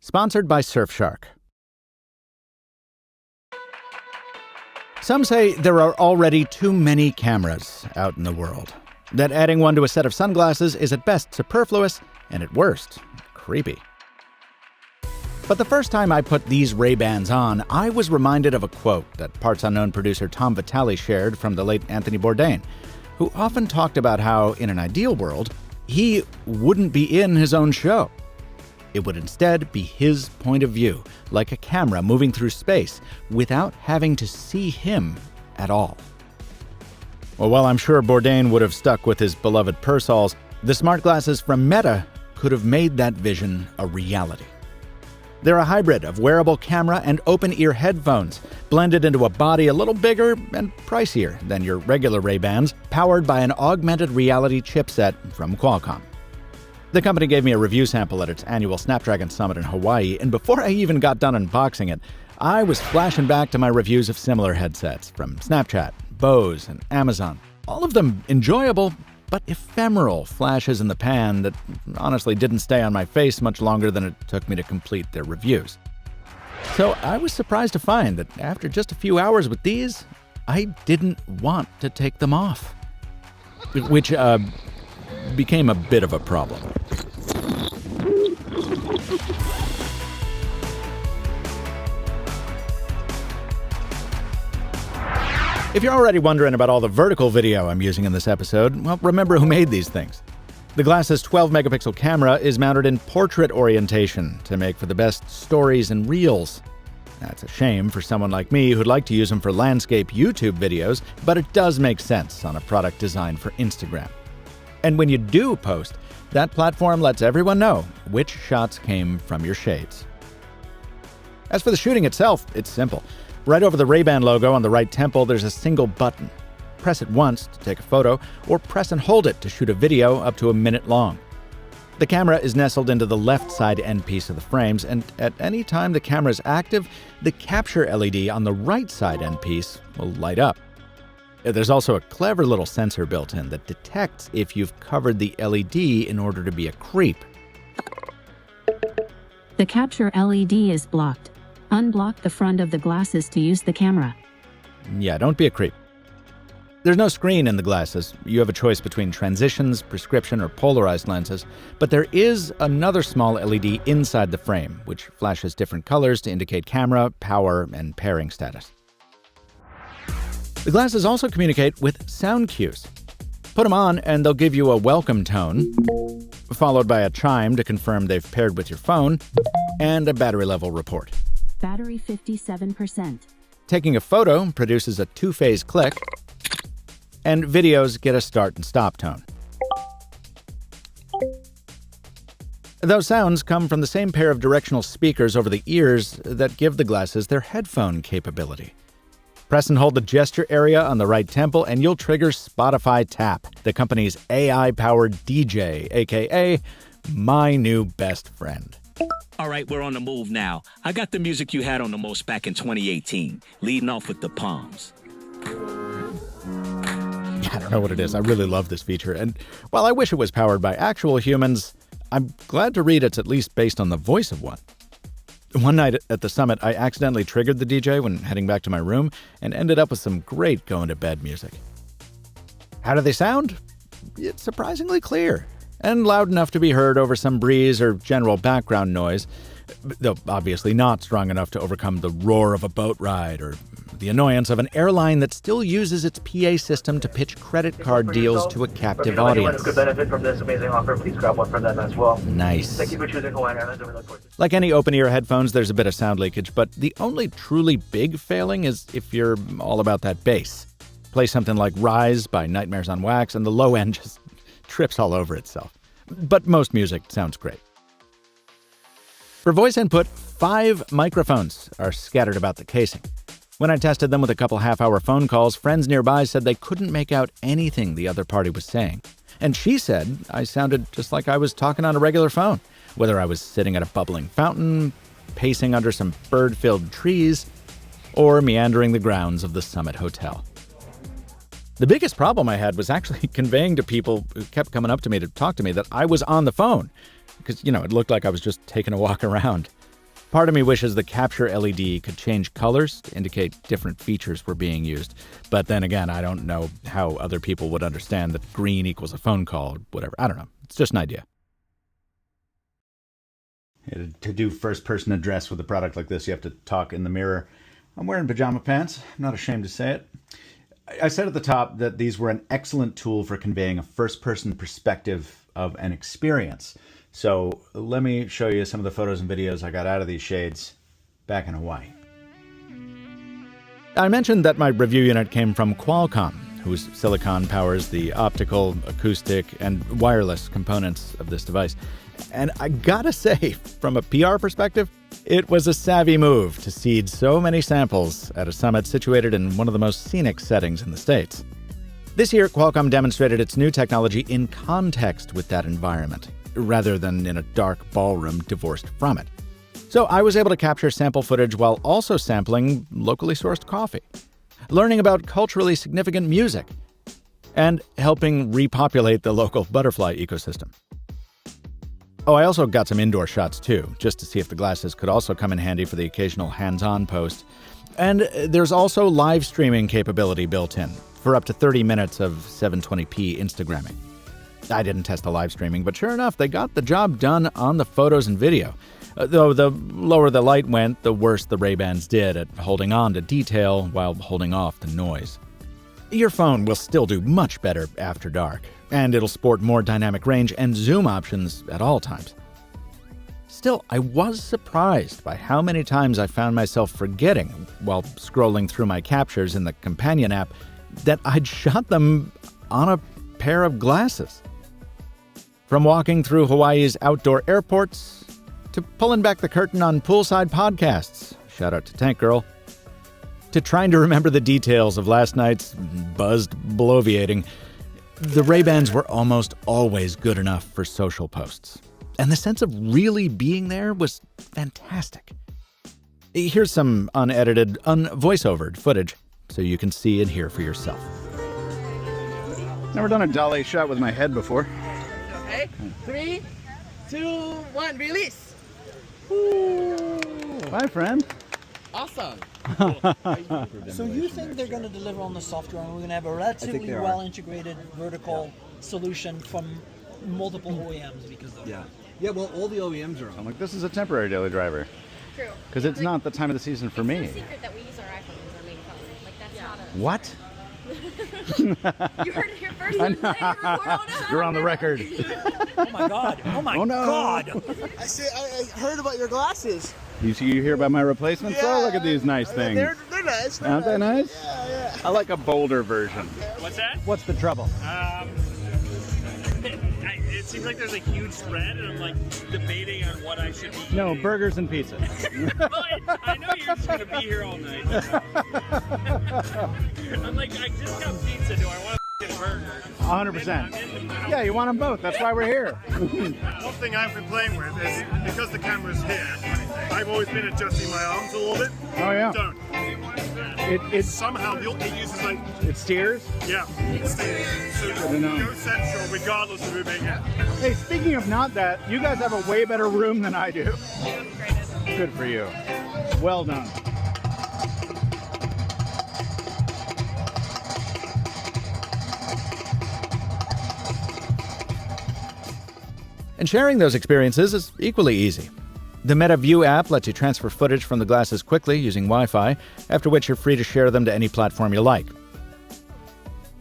Sponsored by Surfshark. Some say there are already too many cameras out in the world, that adding one to a set of sunglasses is at best superfluous and at worst creepy. But the first time I put these Ray-Bans on, I was reminded of a quote that Parts Unknown producer Tom Vitale shared from the late Anthony Bourdain, who often talked about how, in an ideal world, he wouldn't be in his own show. It would instead be his point of view, like a camera moving through space, without having to see him at all. Well, while I'm sure Bourdain would have stuck with his beloved Persols, the smart glasses from Meta could have made that vision a reality. They're a hybrid of wearable camera and open-ear headphones, blended into a body a little bigger and pricier than your regular Ray-Bans, powered by an augmented reality chipset from Qualcomm. The company gave me a review sample at its annual Snapdragon Summit in Hawaii, and before I even got done unboxing it, I was flashing back to my reviews of similar headsets from Snapchat, Bose, and Amazon. All of them enjoyable, but ephemeral flashes in the pan that honestly didn't stay on my face much longer than it took me to complete their reviews. So I was surprised to find that after just a few hours with these, I didn't want to take them off. Which, became a bit of a problem. If you're already wondering about all the vertical video I'm using in this episode, well, remember who made these things. The glasses' 12-megapixel camera is mounted in portrait orientation to make for the best stories and reels. That's a shame for someone like me who'd like to use them for landscape YouTube videos, but it does make sense on a product designed for Instagram. And when you do post, that platform lets everyone know which shots came from your shades. As for the shooting itself, it's simple. Right over the Ray-Ban logo on the right temple, there's a single button. Press it once to take a photo, or press and hold it to shoot a video up to a minute long. The camera is nestled into the left side end piece of the frames, and at any time the camera is active, the capture LED on the right side end piece will light up. There's also a clever little sensor built in that detects if you've covered the LED in order to be a creep. The capture LED is blocked. Unblock the front of the glasses to use the camera. Yeah, don't be a creep. There's no screen in the glasses. You have a choice between transitions, prescription, or polarized lenses, but there is another small LED inside the frame, which flashes different colors to indicate camera, power, and pairing status. The glasses also communicate with sound cues. Put them on and they'll give you a welcome tone, followed by a chime to confirm they've paired with your phone, and a battery level report. Battery 57%. Taking a photo produces a two-phase click, and videos get a start and stop tone. Those sounds come from the same pair of directional speakers over the ears that give the glasses their headphone capability. Press and hold the gesture area on the right temple and you'll trigger Spotify Tap, the company's AI-powered DJ, aka my new best friend. All right, we're on the move now. I got the music you had on the most back in 2018, leading off with the Palms. I don't know what it is. I really love this feature. And while I wish it was powered by actual humans, I'm glad to read it's at least based on the voice of one. One night at the summit, I accidentally triggered the DJ when heading back to my room and ended up with some great going-to-bed music. How do they sound? It's surprisingly clear and loud enough to be heard over some breeze or general background noise, though obviously not strong enough to overcome the roar of a boat ride or the annoyance of an airline that still uses its PA system to pitch credit card deals to a captive audience. Could benefit from this amazing offer, please grab one from them as well. Nice. Thank you for choosing Hawaiian Airlines. Like any open-ear headphones, there's a bit of sound leakage, but the only truly big failing is if you're all about that bass. Play something like Rise by Nightmares on Wax, and the low end just trips all over itself. But most music sounds great. For voice input, 5 microphones are scattered about the casing. When I tested them with a couple half-hour phone calls, friends nearby said they couldn't make out anything the other party was saying. And she said I sounded just like I was talking on a regular phone, whether I was sitting at a bubbling fountain, pacing under some bird-filled trees, or meandering the grounds of the Summit Hotel. The biggest problem I had was actually conveying to people who kept coming up to me to talk to me that I was on the phone, because, it looked like I was just taking a walk around. Part of me wishes the capture LED could change colors to indicate different features were being used. But then again, I don't know how other people would understand that green equals a phone call or whatever. I don't know. It's just an idea. To do first-person address with a product like this, you have to talk in the mirror. I'm wearing pajama pants. I'm not ashamed to say it. I said at the top that these were an excellent tool for conveying a first-person perspective of an experience. So let me show you some of the photos and videos I got out of these shades back in Hawaii. I mentioned that my review unit came from Qualcomm, whose silicon powers the optical, acoustic, and wireless components of this device. And I gotta say, from a PR perspective, it was a savvy move to seed so many samples at a summit situated in one of the most scenic settings in the States. This year, Qualcomm demonstrated its new technology in context with that environment, rather than in a dark ballroom divorced from it. So I was able to capture sample footage while also sampling locally sourced coffee, learning about culturally significant music, and helping repopulate the local butterfly ecosystem. Oh, I also got some indoor shots too, just to see if the glasses could also come in handy for the occasional hands-on post. And there's also live streaming capability built in, for up to 30 minutes of 720p Instagramming. I didn't test the live streaming, but sure enough, they got the job done on the photos and video. Though the lower the light went, the worse the Ray-Bans did at holding on to detail while holding off the noise. Your phone will still do much better after dark, and it'll sport more dynamic range and zoom options at all times. Still, I was surprised by how many times I found myself forgetting, while scrolling through my captures in the companion app, that I'd shot them on a pair of glasses. From walking through Hawaii's outdoor airports, to pulling back the curtain on poolside podcasts, shout out to Tank Girl, to trying to remember the details of last night's buzzed bloviating, the Ray-Bans were almost always good enough for social posts. And the sense of really being there was fantastic. Here's some unedited, unvoiceovered footage so you can see and hear for yourself. Never done a dolly shot with my head before. Okay, 3, 2, 1, release. Bye, friend. Awesome. So you think they're going to deliver on the software and we're going to have a relatively well-integrated vertical solution from multiple OEMs because of that? Yeah, well, all the OEMs are on. I'm like, this is a temporary daily driver. True. Because it's not the time of the season for me. It's no secret that we use our iPhones as our main phone. Like, that's not a... What? You heard it here first. You're on the record. Oh my God. Oh my God. I heard about your glasses. You hear about my replacements? Yeah. Oh, look at these nice things. They're nice. Aren't they nice? Yeah. I like a bolder version. What's that? What's the trouble? It seems like there's a huge spread, and I'm like debating on what I should be. No, eating. Burgers and pizza. But I know you're just gonna be here all night. I'm like, I just got pizza. Do I want a burger? 100%. Yeah, you want them both. That's why we're here. One thing I've been playing with is, because the camera's here, I've always been adjusting my arms a little bit. Oh, yeah. Don't. It Somehow it uses like, it steers. yeah, it's so to know. go central regardless of who being here. Hey, speaking of not that, you guys have a way better room than I do. Good for you. Well done. And sharing those experiences is equally easy. The Meta View app lets you transfer footage from the glasses quickly using Wi-Fi, after which you're free to share them to any platform you like.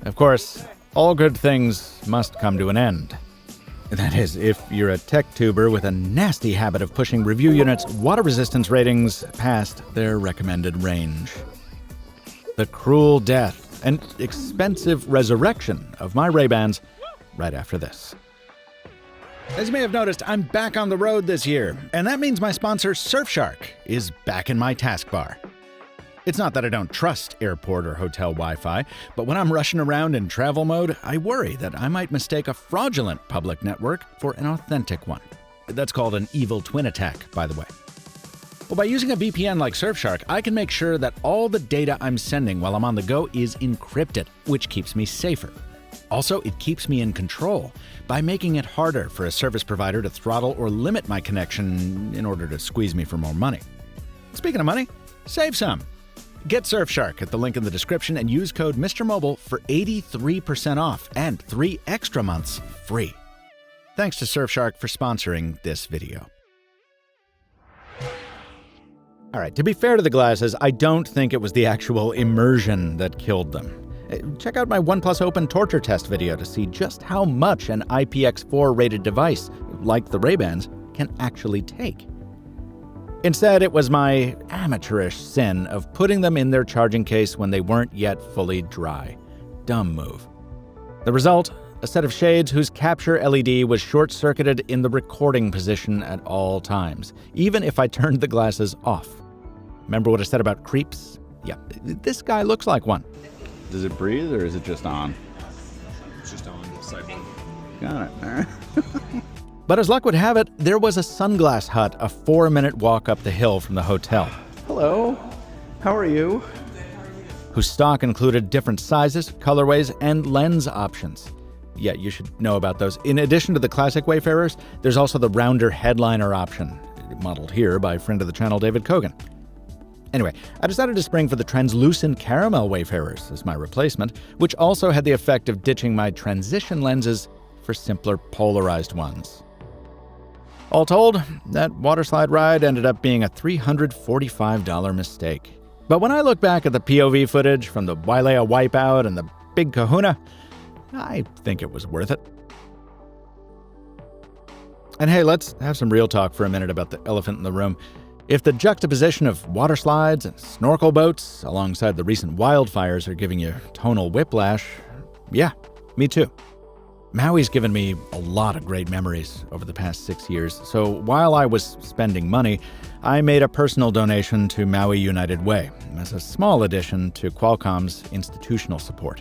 Of course, all good things must come to an end. That is, if you're a tech tuber with a nasty habit of pushing review units' water resistance ratings past their recommended range. The cruel death and expensive resurrection of my Ray-Bans right after this. As you may have noticed, I'm back on the road this year, and that means my sponsor, Surfshark, is back in my taskbar. It's not that I don't trust airport or hotel Wi-Fi, but when I'm rushing around in travel mode, I worry that I might mistake a fraudulent public network for an authentic one. That's called an evil twin attack, by the way. Well, by using a VPN like Surfshark, I can make sure that all the data I'm sending while I'm on the go is encrypted, which keeps me safer. Also, it keeps me in control by making it harder for a service provider to throttle or limit my connection in order to squeeze me for more money. Speaking of money, save some. Get Surfshark at the link in the description and use code MrMobile for 83% off and 3 extra months free. Thanks to Surfshark for sponsoring this video. All right, to be fair to the glasses, I don't think it was the actual immersion that killed them. Check out my OnePlus Open torture test video to see just how much an IPX4 rated device, like the Ray-Bans, can actually take. Instead, it was my amateurish sin of putting them in their charging case when they weren't yet fully dry. Dumb move. The result? A set of shades whose capture LED was short-circuited in the recording position at all times, even if I turned the glasses off. Remember what I said about creeps? Yeah, this guy looks like one. Does it breathe or is it just on? It's just on the sideboard. Got it. All right. But as luck would have it, there was a sunglass hut a 4-minute walk up the hill from the hotel. Hello. How are you? Whose stock included different sizes, colorways, and lens options. Yeah, you should know about those. In addition to the classic Wayfarers, there's also the rounder headliner option, modeled here by friend of the channel David Kogan. Anyway, I decided to spring for the translucent caramel Wayfarers as my replacement, which also had the effect of ditching my transition lenses for simpler polarized ones. All told, that waterslide ride ended up being a $345 mistake. But when I look back at the POV footage from the Wailea wipeout and the Big Kahuna, I think it was worth it. And hey, let's have some real talk for a minute about the elephant in the room. If the juxtaposition of water slides and snorkel boats alongside the recent wildfires are giving you tonal whiplash, yeah, me too. Maui's given me a lot of great memories over the past 6 years, so while I was spending money, I made a personal donation to Maui United Way as a small addition to Qualcomm's institutional support.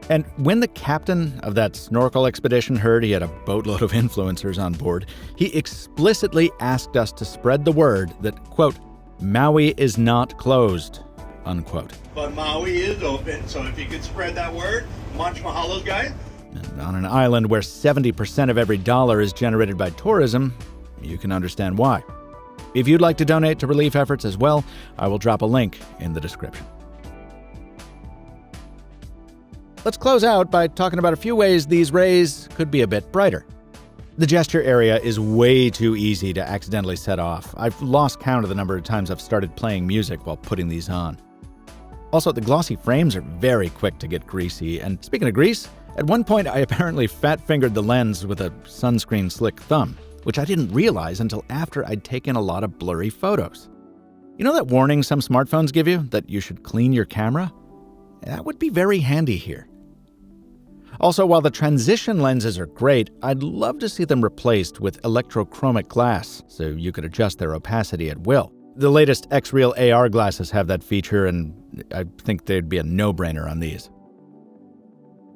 And when the captain of that snorkel expedition heard he had a boatload of influencers on board, he explicitly asked us to spread the word that, quote, Maui is not closed, unquote. But Maui is open, so if you could spread that word, much mahalos, guys. And on an island where 70% of every dollar is generated by tourism, you can understand why. If you'd like to donate to relief efforts as well, I will drop a link in the description. Let's close out by talking about a few ways these rays could be a bit brighter. The gesture area is way too easy to accidentally set off. I've lost count of the number of times I've started playing music while putting these on. Also, the glossy frames are very quick to get greasy, and speaking of grease, at one point I apparently fat-fingered the lens with a sunscreen slick thumb, which I didn't realize until after I'd taken a lot of blurry photos. You know that warning some smartphones give you that you should clean your camera? That would be very handy here. Also, while the transition lenses are great, I'd love to see them replaced with electrochromic glass so you could adjust their opacity at will. The latest X-Real AR glasses have that feature, and I think they'd be a no-brainer on these.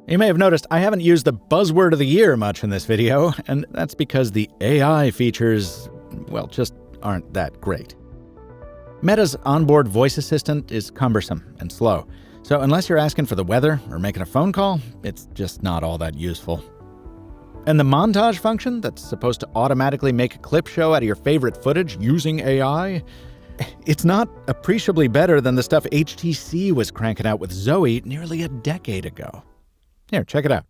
You may have noticed I haven't used the buzzword of the year much in this video, and that's because the AI features, well, just aren't that great. Meta's onboard voice assistant is cumbersome and slow. So unless you're asking for the weather or making a phone call, it's just not all that useful. And the montage function that's supposed to automatically make a clip show out of your favorite footage using AI, it's not appreciably better than the stuff HTC was cranking out with Zoe nearly a decade ago. Here, check it out.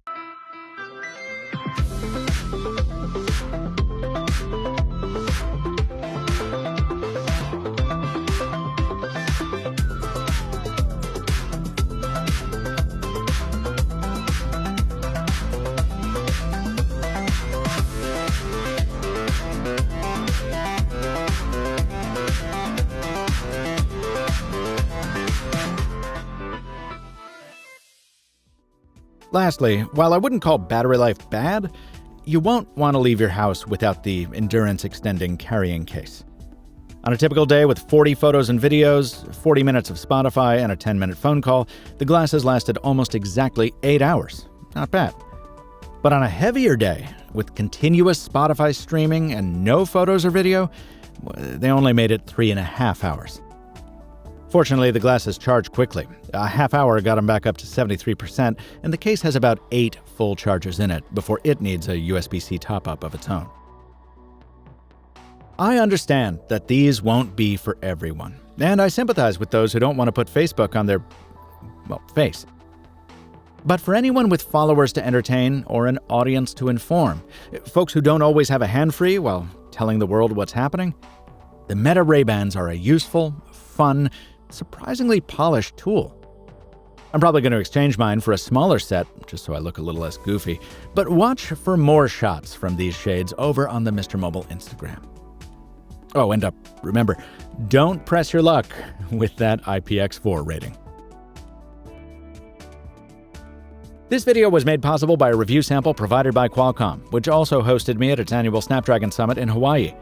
Lastly, while I wouldn't call battery life bad, you won't want to leave your house without the endurance-extending carrying case. On a typical day with 40 photos and videos, 40 minutes of Spotify, and a 10-minute phone call, the glasses lasted almost exactly 8 hours. Not bad. But on a heavier day, with continuous Spotify streaming and no photos or video, they only made it 3.5 hours. Fortunately, the glasses charge quickly. A half hour got them back up to 73%, and the case has about 8 full charges in it before it needs a USB-C top-up of its own. I understand that these won't be for everyone, and I sympathize with those who don't want to put Facebook on their, face. But for anyone with followers to entertain or an audience to inform, folks who don't always have a hand free while telling the world what's happening, the Meta Ray-Bans are a useful, fun, surprisingly polished tool. I'm probably going to exchange mine for a smaller set, just so I look a little less goofy, but watch for more shots from these shades over on the Mr. Mobile Instagram. Oh, and remember, don't press your luck with that IPX4 rating. This video was made possible by a review sample provided by Qualcomm, which also hosted me at its annual Snapdragon Summit in Hawaii.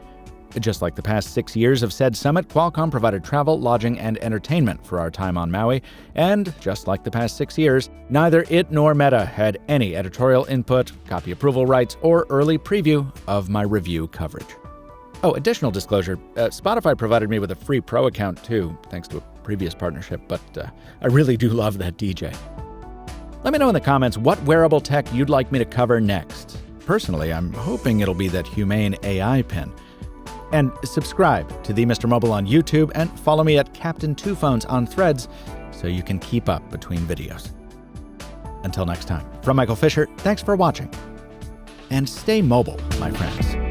Just like the past 6 years of said summit, Qualcomm provided travel, lodging, and entertainment for our time on Maui, and just like the past 6 years, neither it nor Meta had any editorial input, copy approval rights, or early preview of my review coverage. Oh, additional disclosure, Spotify provided me with a free Pro account too, thanks to a previous partnership, but I really do love that DJ. Let me know in the comments what wearable tech you'd like me to cover next. Personally, I'm hoping it'll be that humane AI pin. And subscribe to the Mr. Mobile on YouTube and follow me at Captain Two Phones on Threads so you can keep up between videos. Until next time, from Michael Fisher, thanks for watching. And stay mobile, my friends.